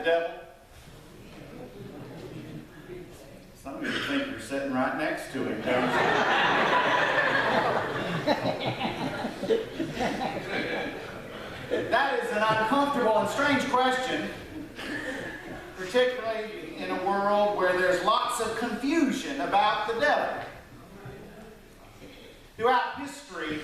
devil? Some of you think you're sitting right next to him, don't you? That is an uncomfortable and strange question, particularly in a world where there's lots of confusion about the devil. Throughout history,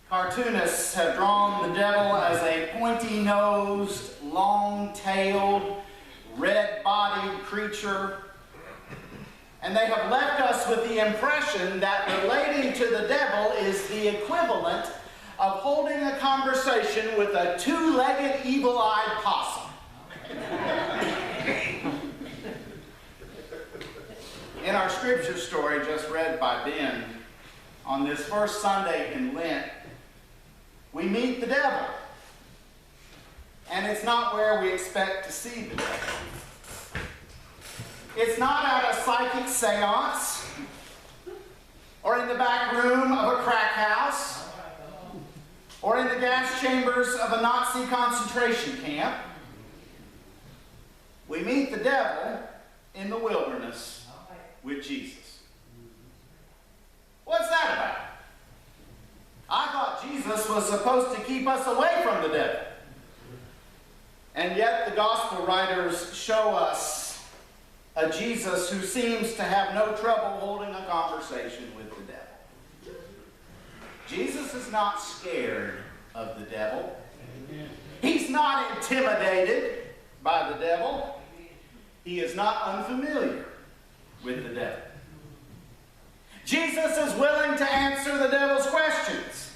cartoonists have drawn the devil as a pointy-nosed, long-tailed, red-bodied creature, and they have left us with the impression that relating to the devil is the equivalent of holding a conversation with a two-legged, evil-eyed possum. In our scripture story just read by Ben, on this first Sunday in Lent, we meet the devil. And it's not where we expect to see the devil. It's not at a psychic seance, or in the back room of a crack house, or in the gas chambers of a Nazi concentration camp. We meet the devil in the wilderness with Jesus. What's that about? I thought Jesus was supposed to keep us away from the devil. And yet the gospel writers show us a Jesus who seems to have no trouble holding a conversation with the devil. Jesus is not scared of the devil. He's not intimidated by the devil. He is not unfamiliar with the devil. Jesus is willing to answer the devil's questions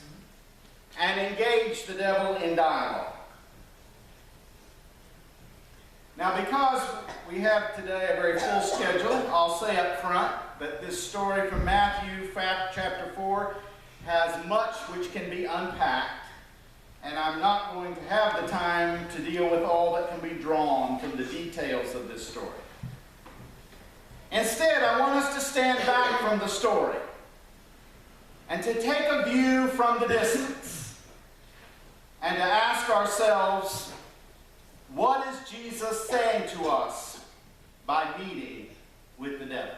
and engage the devil in dialogue. Now, because we have today a very full schedule, I'll say up front that this story from Matthew chapter 4 has much which can be unpacked, and I'm not going to have the time to deal with all that can be drawn from the details of this story. Instead, I want us to stand back from the story and to take a view from the distance and to ask ourselves, what is Jesus saying to us by meeting with the devil?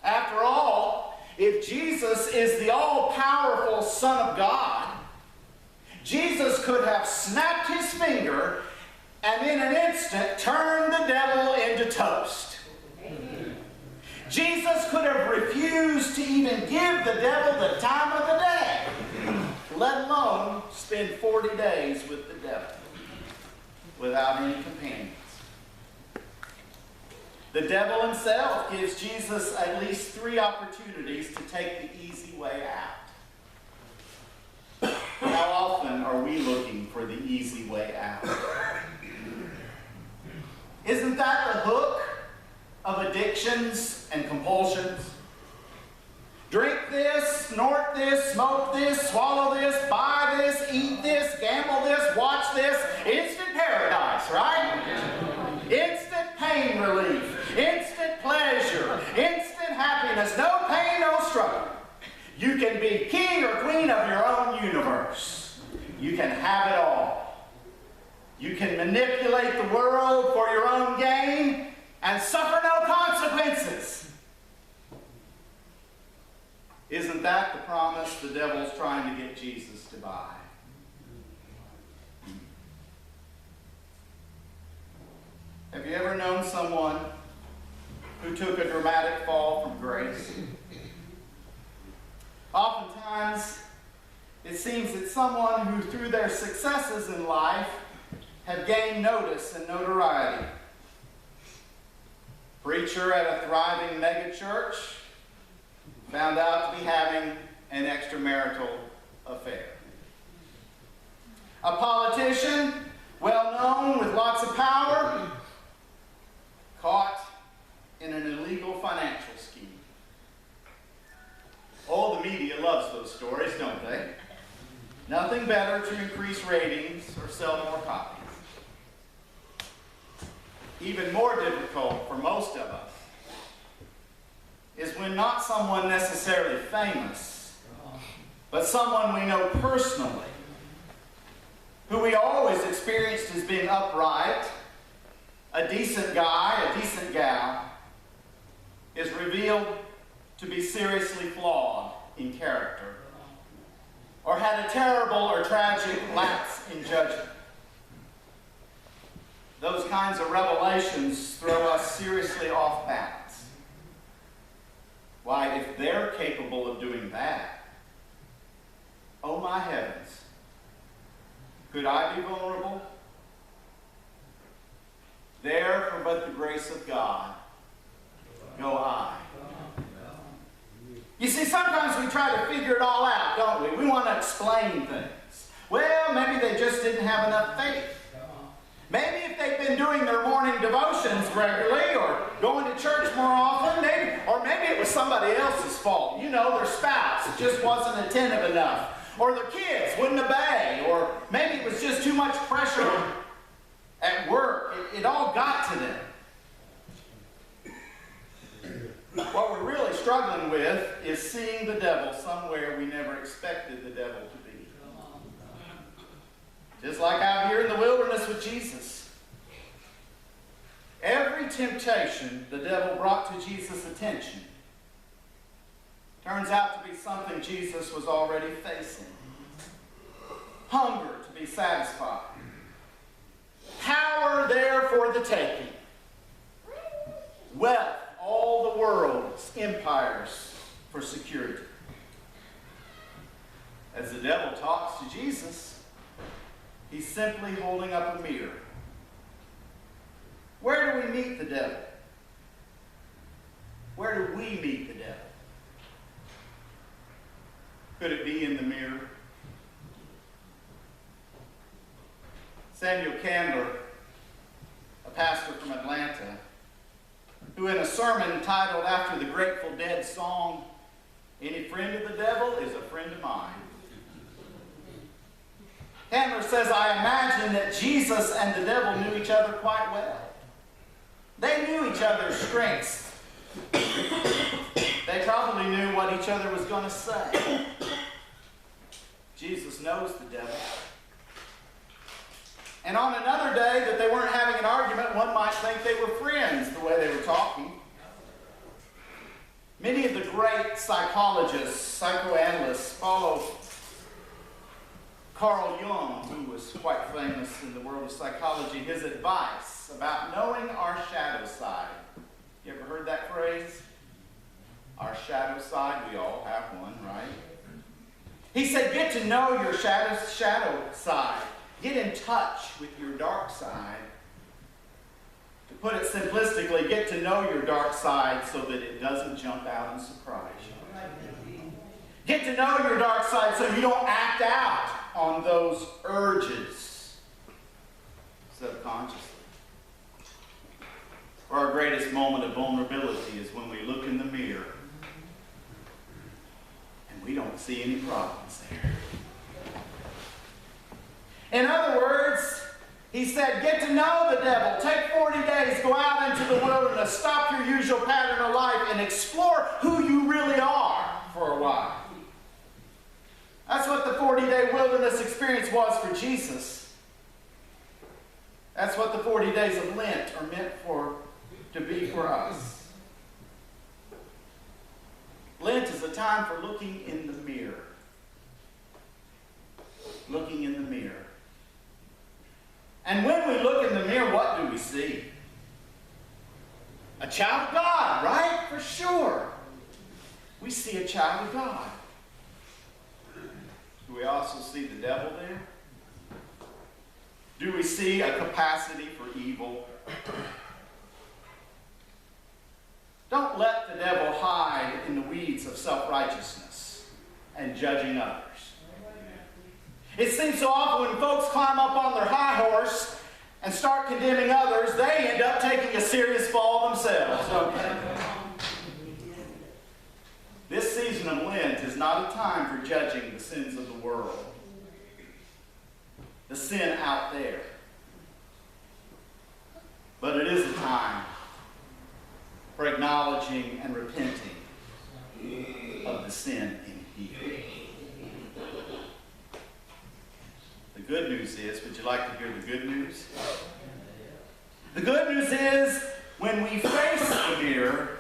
After all, if Jesus is the all-powerful Son of God, Jesus could have snapped his finger and in an instant turned the devil into toast. Jesus could have refused to even give the devil the time of the day, let alone spend 40 days with the devil without any companions. The devil himself gives Jesus at least 3 opportunities to take the easy way out. How often are we looking for the easy way out? Isn't that the hook of addictions and compulsions? Drink this, snort this, smoke this, swallow this, buy this, eat this, gamble this, watch this. Instant paradise, right? Instant pain relief, instant pleasure, instant happiness, no pain, no struggle. You can be king or queen of your own universe. You can have it all. You can manipulate the world for your own gain and suffer no consequences. Isn't that the promise the devil's trying to get Jesus to buy? Have you ever known someone who took a dramatic fall from grace? Oftentimes, it seems that someone who, through their successes in life, have gained notice and notoriety. Preacher at a thriving megachurch found out to be having an extramarital affair. A politician, well known with lots of power, caught in an illegal financial scheme. Oh, the media loves those stories, don't they? Nothing better to increase ratings or sell more copies. Even more difficult for most of us is when not someone necessarily famous, but someone we know personally who we always experienced as being upright, a decent guy, a decent gal, is revealed to be seriously flawed in character, or had a terrible or tragic lapse in judgment. Those kinds of revelations throw us seriously off balance. Why, if they're capable of doing that, oh my heavens, could I be vulnerable? There, for but the grace of God, go I. You see, sometimes we try to figure it all out, don't we? We want to explain things. Well, maybe they just didn't have enough faith. Maybe if they've been doing their morning devotions regularly or going to church more often, or maybe it was somebody else's fault. You know, their spouse just wasn't attentive enough. Or their kids wouldn't obey. Or maybe it was just too much pressure at work. It all got to them. What we're really struggling with is seeing the devil somewhere we never expected the devil to be. Just like out here in the wilderness with Jesus. Every temptation the devil brought to Jesus' attention turns out to be something Jesus was already facing. Hunger to be satisfied. Power there for the taking. Wealth, all the world's empires for security. As the devil talks to Jesus, he's simply holding up a mirror. Where do we meet the devil? Where do we meet the devil? Could it be in the mirror? Samuel Candler, a pastor from Atlanta, who in a sermon titled after the Grateful Dead song, "Any friend of the devil is a friend of mine," Candler says, I imagine that Jesus and the devil knew each other quite well. They knew each other's strengths. They probably knew what each other was going to say. Jesus knows the devil. And on another day that they weren't having an argument, one might think they were friends the way they were talking. Many of the great psychologists, psychoanalysts, follow Carl Jung, who was quite famous in the world of psychology, his advice about knowing our shadow side. You ever heard that phrase? Our shadow side, we all have one, right? He said, get to know your shadow side. Get in touch with your dark side. To put it simplistically, get to know your dark side so that it doesn't jump out and surprise you. Get to know your dark side so you don't act out on those urges subconsciously. Our greatest moment of vulnerability is when we look in the mirror and we don't see any problems there. In other words, he said, get to know the devil. Take 40 days, go out into the wilderness, stop your usual pattern of life, and explore who you really are for a while. That's what the 40-day wilderness experience was for Jesus. That's what the 40 days of Lent are meant to be for us. Lent is a time for looking in the mirror. Looking in the mirror. And when we look in the mirror, what do we see? A child of God, right? For sure. We see a child of God. Do we also see the devil there? Do we see a capacity for evil? Don't let the devil hide in the weeds of self-righteousness and judging others. It seems so often when folks climb up on their high horse and start condemning others, they end up taking a serious fall themselves, don't they? This season of Lent is not a time for judging the sins of the world. The sin out there. But it is a time for acknowledging and repenting of the sin in here. The good news is, would you like to hear the good news? The good news is when we face the mirror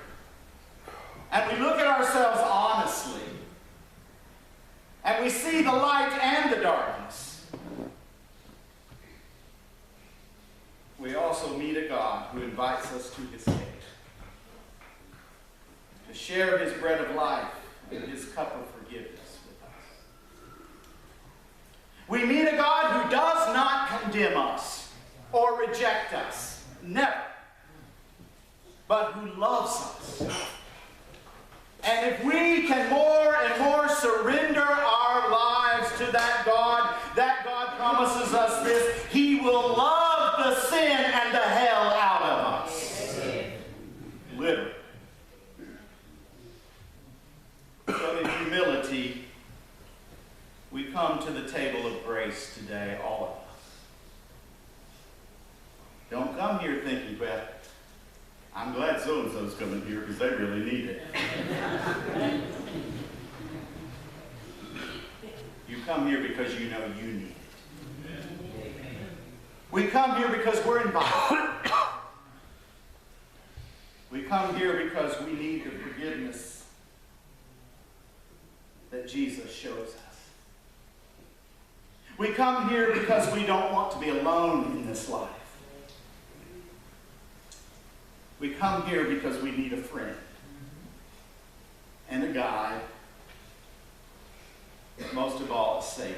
and we look at ourselves honestly and we see the light and the darkness, we also meet a God who invites us to his table to share his bread of life and his cup of forgiveness with us. We meet a God who does not condemn us or reject us. Never. But who loves us. And if we can more and more surrender our lives to that God promises us this: he will love the sin and the hell out of us. Literally. So in humility, we come to the table of grace today, all of us. Don't come here thinking, well, I'm glad so-and-so's coming here because they really need it. You come here because you know you need it. We come here because we're invited. We come here because we need the forgiveness that Jesus shows us. We come here because we don't want to be alone in this life. We come here because we need a friend and a guide, but most of all, a Savior.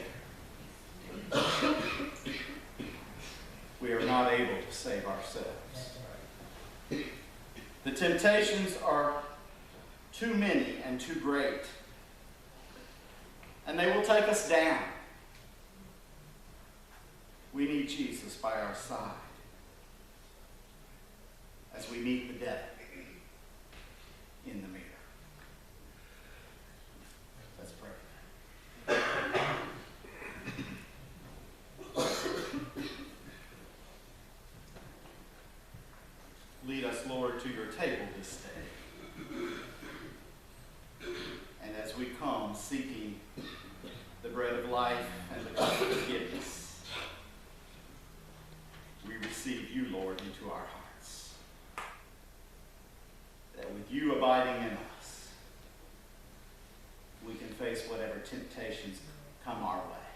We are not able to save ourselves. The temptations are too many and too great, and they will take us down. We need Jesus by our side as we meet the devil in the mirror. Let's pray. Lead us, Lord, to your table this day. And as we come seeking the bread of life and the cup of forgiveness, we receive you, Lord, into our hearts. That with you abiding in us, we can face whatever temptations come our way.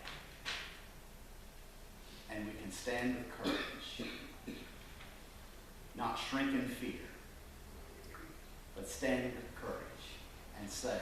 And we can stand with courage, not shrink in fear, but stand with courage and say,